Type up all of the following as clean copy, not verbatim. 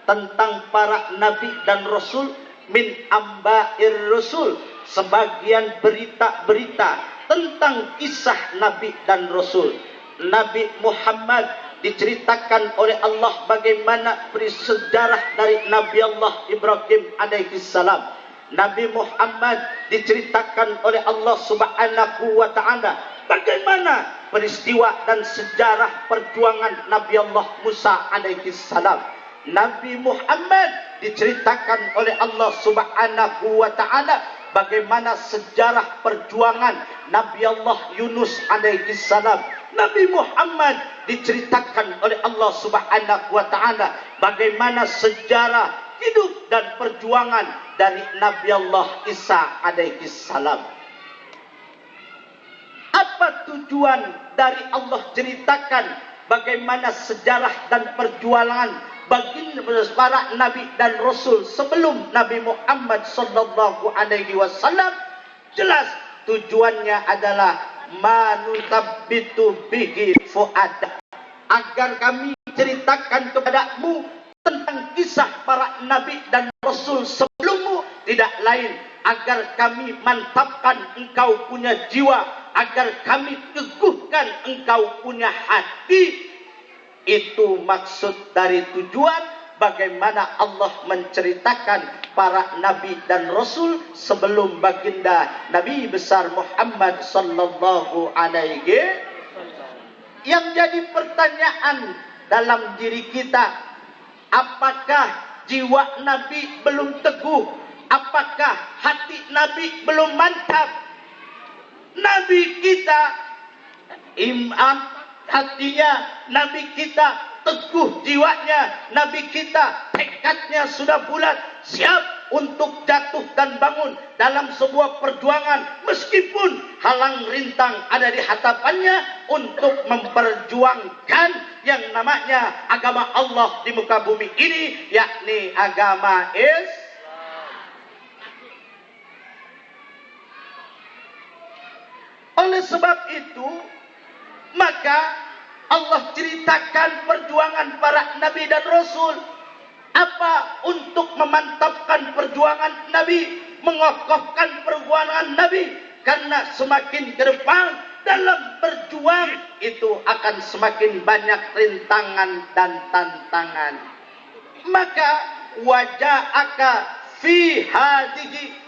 tentang para nabi dan rasul, min amba'ir rasul, sebagian berita-berita tentang kisah nabi dan rasul. Nabi Muhammad diceritakan oleh Allah bagaimana sejarah dari Nabi Allah Ibrahim alaihi salam. Nabi Muhammad diceritakan oleh Allah Subhanahu wa taala bagaimana peristiwa dan sejarah perjuangan Nabi Allah Musa alaihi salam. Nabi Muhammad diceritakan oleh Allah Subhanahu wa taala bagaimana sejarah perjuangan Nabi Allah Yunus alaihi salam. Nabi Muhammad diceritakan oleh Allah Subhanahu wa taala bagaimana sejarah hidup dan perjuangan dari Nabi Allah Isa alaihi salam. Apa tujuan dari Allah ceritakan bagaimana sejarah dan perjuangan bagi para nabi dan rasul sebelum Nabi Muhammad sallallahu alaihi wasallam? Jelas tujuannya adalah manutabbitu bihi fuada, agar kami ceritakan kepadamu tentang kisah para nabi dan rasul sebelummu, tidak lain agar kami mantapkan engkau punya jiwa, agar kami teguhkan engkau punya hati. Itu maksud dari tujuan bagaimana Allah menceritakan para nabi dan rasul sebelum baginda Nabi besar Muhammad sallallahu alaihi. Yang jadi pertanyaan dalam diri kita, apakah jiwa nabi belum teguh? Apakah hati nabi belum mantap? Nabi kita hatinya, nabi kita teguh jiwanya, nabi kita tekadnya sudah bulat, siap untuk jatuh dan bangun dalam sebuah perjuangan meskipun halang rintang ada di hadapannya untuk memperjuangkan yang namanya agama Allah di muka bumi ini, yakni agama Islam. Oleh sebab itu, maka Allah ceritakan perjuangan para nabi dan rasul. Apa? Untuk memantapkan perjuangan nabi, mengokohkan perjuangan nabi. Karena semakin ke depan dalam berjuang itu akan semakin banyak rintangan dan tantangan. Maka waja'aka fi hadihi,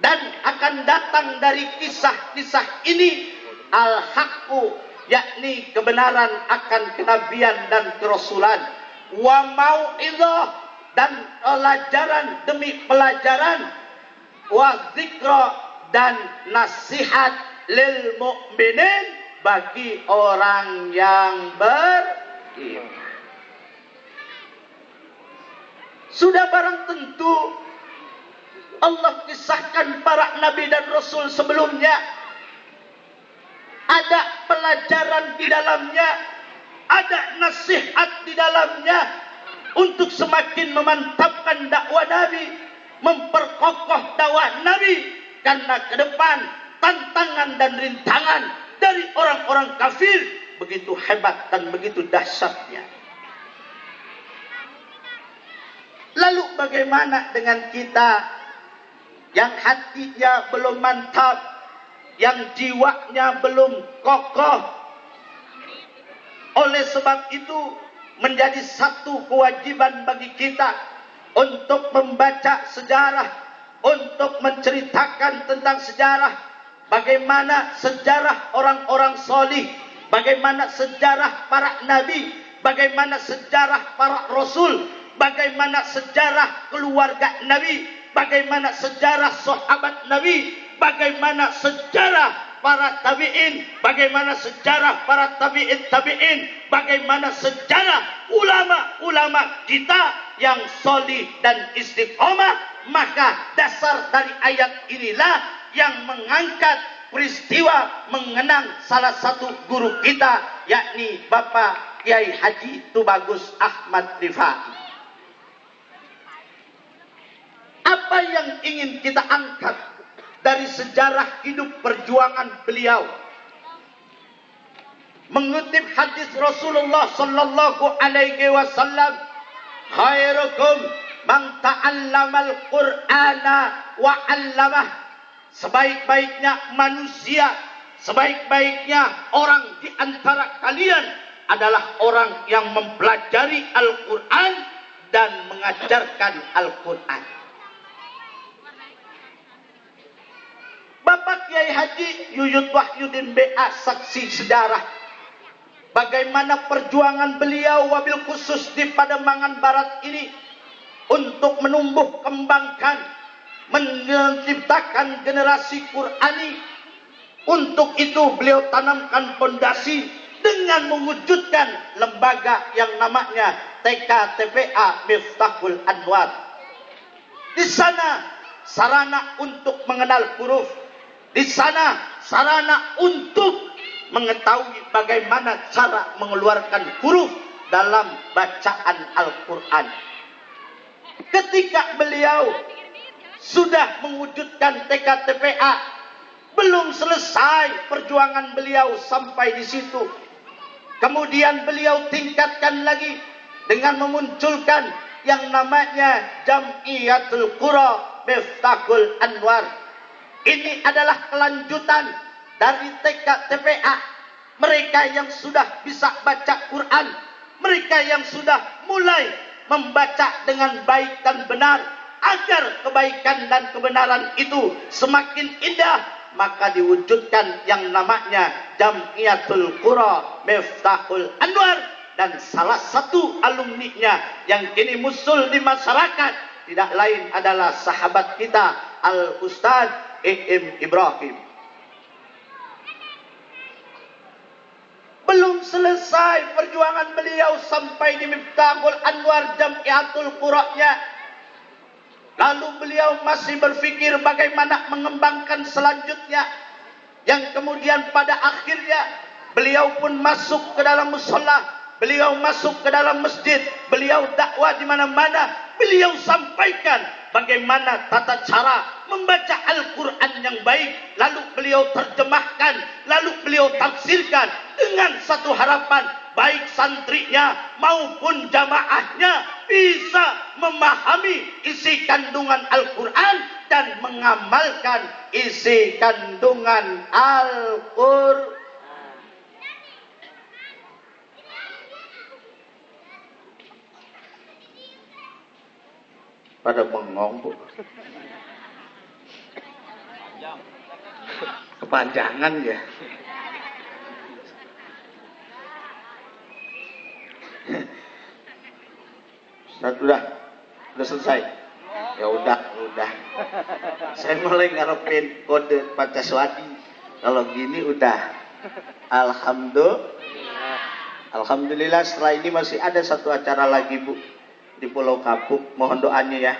dan akan datang dari kisah-kisah ini al-haqqu, yakni kebenaran akan kenabian dan kerasulan, wa mau'izah, dan pelajaran demi pelajaran, wa zikra, dan nasihat lil mu'minin, bagi orang yang beriman. Sudah barang tentu Allah kisahkan para nabi dan rasul sebelumnya. Ada pelajaran di dalamnya, ada nasihat di dalamnya untuk semakin memantapkan dakwah Nabi, memperkokoh dakwah Nabi. Karena ke depan tantangan dan rintangan dari orang-orang kafir begitu hebat dan begitu dahsyatnya. Lalu bagaimana dengan kita yang hatinya belum mantap, yang jiwanya belum kokoh? Oleh sebab itu menjadi satu kewajiban bagi kita untuk membaca sejarah, untuk menceritakan tentang sejarah, bagaimana sejarah orang-orang solih, bagaimana sejarah para nabi, bagaimana sejarah para rasul, bagaimana sejarah keluarga nabi, bagaimana sejarah sahabat nabi, bagaimana sejarah para tabi'in, bagaimana sejarah para tabi'in, bagaimana sejarah ulama-ulama kita yang solih dan istiqomah. Maka dasar dari ayat inilah yang mengangkat peristiwa mengenang salah satu guru kita, yakni Bapak Kiai Haji Tubagus Ahmad Rifai. Apa yang ingin kita angkat dari sejarah hidup perjuangan beliau? Mengutip hadis Rasulullah sallallahu alaihi wasallam, khairu khairukum man ta'allamal Qur'ana wa 'allamah. Sebaik-baiknya manusia, sebaik-baiknya orang di antara kalian adalah orang yang mempelajari Al-Qur'an dan mengajarkan Al-Qur'an. Bapak Kiai Haji Yuyut Wahyudin BA saksi sejarah bagaimana perjuangan beliau wabil khusus di Pademangan Barat ini untuk menumbuh kembangkan, menciptakan generasi Qur'ani. Untuk itu beliau tanamkan fondasi dengan mewujudkan lembaga yang namanya TKTPA Miftahul Anwar. Di sana sarana untuk mengenal huruf, di sana sarana untuk mengetahui bagaimana cara mengeluarkan huruf dalam bacaan Al-Quran. Ketika beliau sudah mewujudkan TKTPA, belum selesai perjuangan beliau sampai di situ. Kemudian beliau tingkatkan lagi dengan memunculkan yang namanya Jam'iyatul Qura Miftahul Anwar. Ini adalah kelanjutan dari TKTPA. Mereka yang sudah bisa baca Quran, mereka yang sudah mulai membaca dengan baik dan benar, agar kebaikan dan kebenaran itu semakin indah, maka diwujudkan yang namanya Jam'iyatul Qura Miftahul Anwar. Dan salah satu alumninya yang kini muncul di masyarakat tidak lain adalah sahabat kita Al-Ustaz Ibrahim. Belum selesai perjuangan beliau sampai di Miftahul Anwar Jam'iyatul Qura'nya. Lalu beliau masih berpikir bagaimana mengembangkan selanjutnya. Yang kemudian pada akhirnya beliau pun masuk ke dalam mushola, beliau masuk ke dalam masjid, beliau dakwah di mana-mana, beliau sampaikan bagaimana tata cara membaca Al-Quran yang baik, lalu beliau terjemahkan, lalu beliau tafsirkan dengan satu harapan, baik santrinya maupun jamaahnya bisa memahami isi kandungan Al-Quran dan mengamalkan isi kandungan Al-Quran. Pada bengong, Bu. Kepanjangan ya. Sudah selesai. Ya udah. Saya mulai ngarepin kode Pancaswadi. Kalau gini udah. Alhamdulillah setelah ini masih ada satu acara lagi, Bu, di Pulau Kapuk. Mohon doanya ya.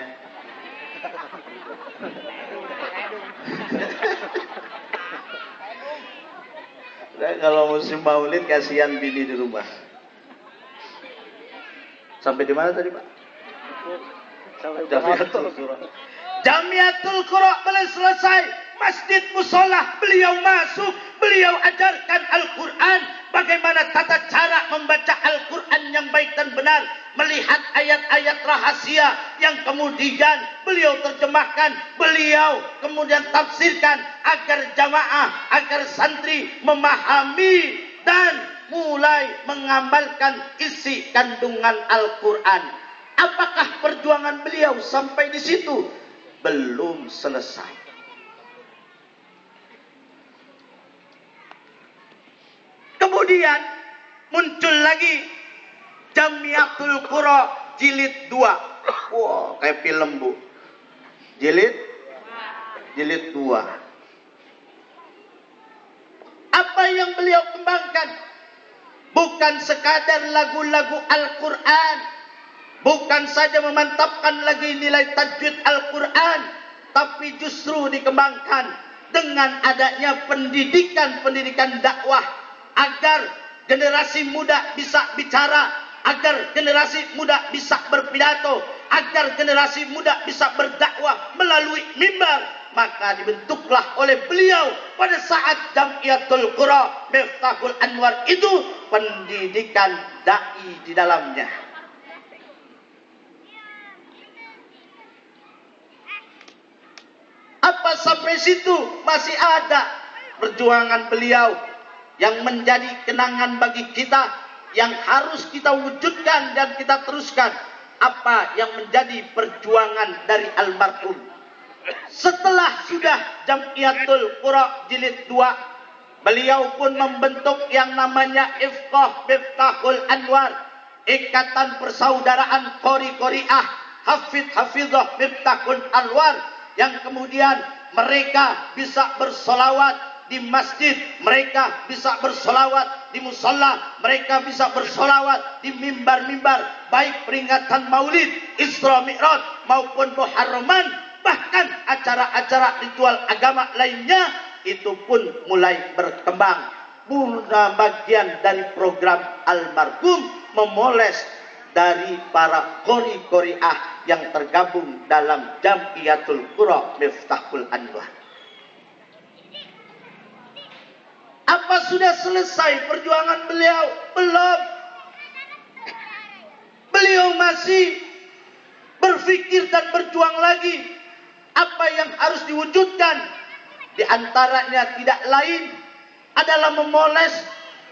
Nah, kalau musim maulid kasihan bini di rumah. Sampai di mana tadi, Pak? Jam'iyatul Qura belum selesai. Masjid musola beliau masuk, beliau ajarkan Al-Quran, bagaimana tata cara membaca Al-Quran yang baik dan benar, melihat ayat-ayat rahasia yang kemudian beliau terjemahkan, beliau kemudian tafsirkan agar jamaah, agar santri memahami dan mulai mengamalkan isi kandungan Al-Quran. Apakah perjuangan beliau sampai di situ? Belum selesai. Kemudian muncul lagi Jam'iyatul Qura jilid 2. Wow, kayak film, Bu. Jilid 2. Apa yang beliau kembangkan? Bukan sekadar lagu-lagu Al-Quran, bukan saja memantapkan lagi nilai tajwid Al-Quran, tapi justru dikembangkan dengan adanya pendidikan dakwah, agar generasi muda bisa bicara, agar generasi muda bisa berpidato, agar generasi muda bisa berdakwah melalui mimbar. Maka dibentuklah oleh beliau pada saat Jam'iyatul Qura Miftahul Anwar itu pendidikan da'i di dalamnya. Apa sampai situ masih ada perjuangan beliau yang menjadi kenangan bagi kita, yang harus kita wujudkan dan kita teruskan? Apa yang menjadi perjuangan dari almarhum? Setelah sudah Jam'iyatul Qura jilid 2, beliau pun membentuk yang namanya Ifqah Miftahul Anwar, Ikatan Persaudaraan Qori-Qoriah Hafidh-Hafidhah Miftahul Anwar, yang kemudian mereka bisa bersolawat di masjid, mereka bisa bersolawat di musola, mereka bisa bersolawat di mimbar-mimbar, baik peringatan Maulid, Isra Mi'raj maupun Muharraman, bahkan acara-acara ritual agama lainnya itu pun mulai berkembang. Bukan bagian dari program almarhum memoles dari para qori-qoriah yang tergabung dalam Jam'iyatul Qura Miftahul Anwar. Apa sudah selesai perjuangan beliau? Belum. Beliau masih berpikir dan berjuang lagi. Apa yang harus diwujudkan? Di antaranya tidak lain adalah memoles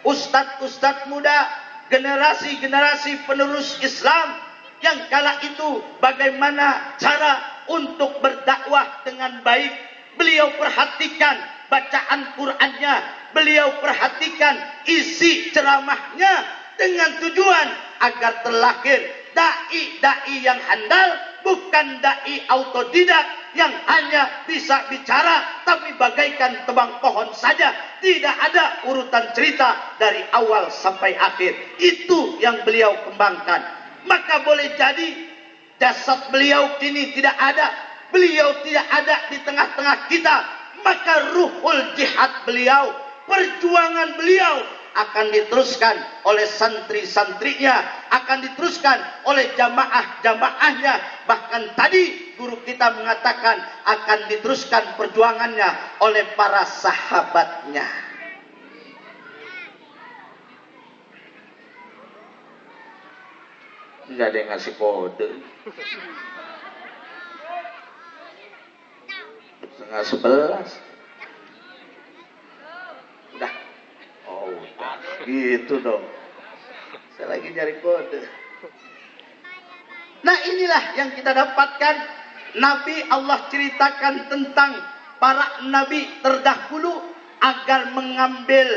ustadz-ustadz muda, generasi-generasi penerus Islam yang kala itu bagaimana cara untuk berdakwah dengan baik. Beliau perhatikan bacaan Qur'annya, beliau perhatikan isi ceramahnya dengan tujuan agar terlahir dai-dai yang handal, bukan dai autodidak yang hanya bisa bicara tapi bagaikan tebang pohon saja, tidak ada urutan cerita dari awal sampai akhir. Itu yang beliau kembangkan. Maka boleh jadi jasad beliau kini tidak ada, beliau tidak ada di tengah-tengah kita, maka ruhul jihad beliau, perjuangan beliau akan diteruskan oleh santri-santrinya, akan diteruskan oleh jamaah-jamaahnya. Bahkan tadi guru kita mengatakan akan diteruskan perjuangannya oleh para sahabatnya. Enggak ada yang ngasih kode. 10:30. Udah. Oh, udah. Gitu dong. Saya lagi nyari kode. Nah, inilah yang kita dapatkan. Nabi Allah ceritakan tentang para nabi terdahulu agar mengambil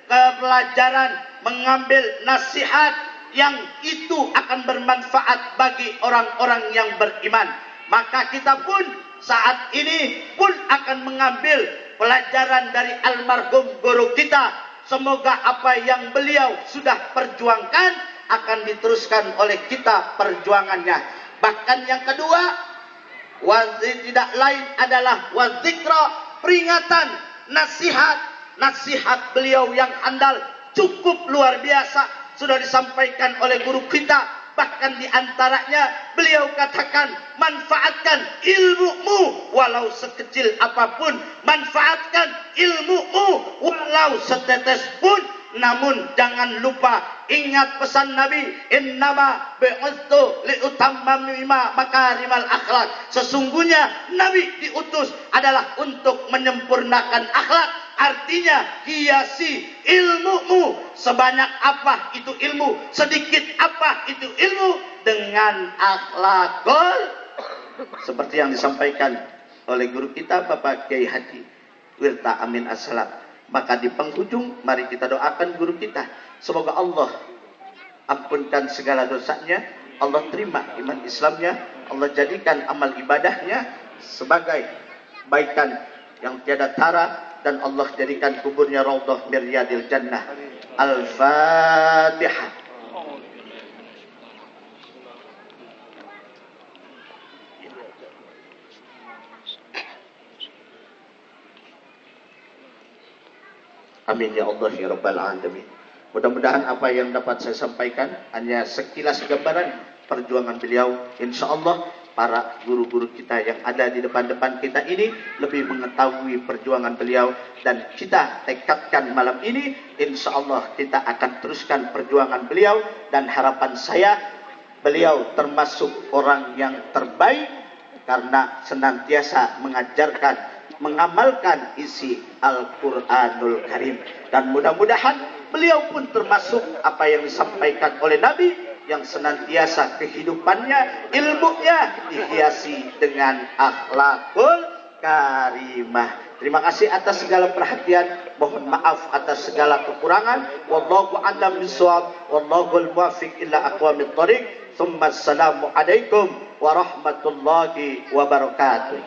pelajaran, mengambil nasihat yang itu akan bermanfaat bagi orang-orang yang beriman. Maka kita pun saat ini pun akan mengambil pelajaran dari almarhum guru kita. Semoga apa yang beliau sudah perjuangkan akan diteruskan oleh kita perjuangannya. Bahkan yang kedua, tidak lain adalah wazikra, peringatan, nasihat beliau yang handal cukup luar biasa sudah disampaikan oleh guru kita. Bahkan di antaranya beliau katakan, manfaatkan ilmumu walau sekecil apapun, manfaatkan ilmumu walau setetes pun. Namun jangan lupa ingat pesan Nabi, innama bi'ustu liutammima makarimal akhlak. Sesungguhnya Nabi diutus adalah untuk menyempurnakan akhlak. Artinya hiasi ilmumu, sebanyak apa itu ilmu, sedikit apa itu ilmu, dengan akhlakul, seperti yang disampaikan oleh guru kita Bapak Kiai Haji Wirta Amin As-Salam. Maka di penghujung mari kita doakan guru kita, semoga Allah ampunkan segala dosanya, Allah terima iman Islamnya, Allah jadikan amal ibadahnya sebagai baikan yang tiada tara, dan Allah jadikan kuburnya raudhah min riyadil jannah. Al-Fatihah. Amin ya Allah ya Rabbal Alamin. Mudah-mudahan apa yang dapat saya sampaikan hanya sekilas gambaran perjuangan beliau. Insya Allah para guru-guru kita yang ada di depan-depan kita ini lebih mengetahui perjuangan beliau, dan kita tekadkan malam ini insya Allah kita akan teruskan perjuangan beliau. Dan harapan saya beliau termasuk orang yang terbaik karena senantiasa mengajarkan mengamalkan isi Al-Quranul Karim. Dan mudah-mudahan beliau pun termasuk apa yang disampaikan oleh Nabi, yang senantiasa kehidupannya, ilmunya dihiasi dengan akhlakul karimah. Terima kasih atas segala perhatian. Mohon maaf atas segala kekurangan. Wallahu a'lam bishawab. Wallahul muwaffiq ila aqwamit thoriq. Tsumma assalamu alaikum warahmatullahi wabarakatuh.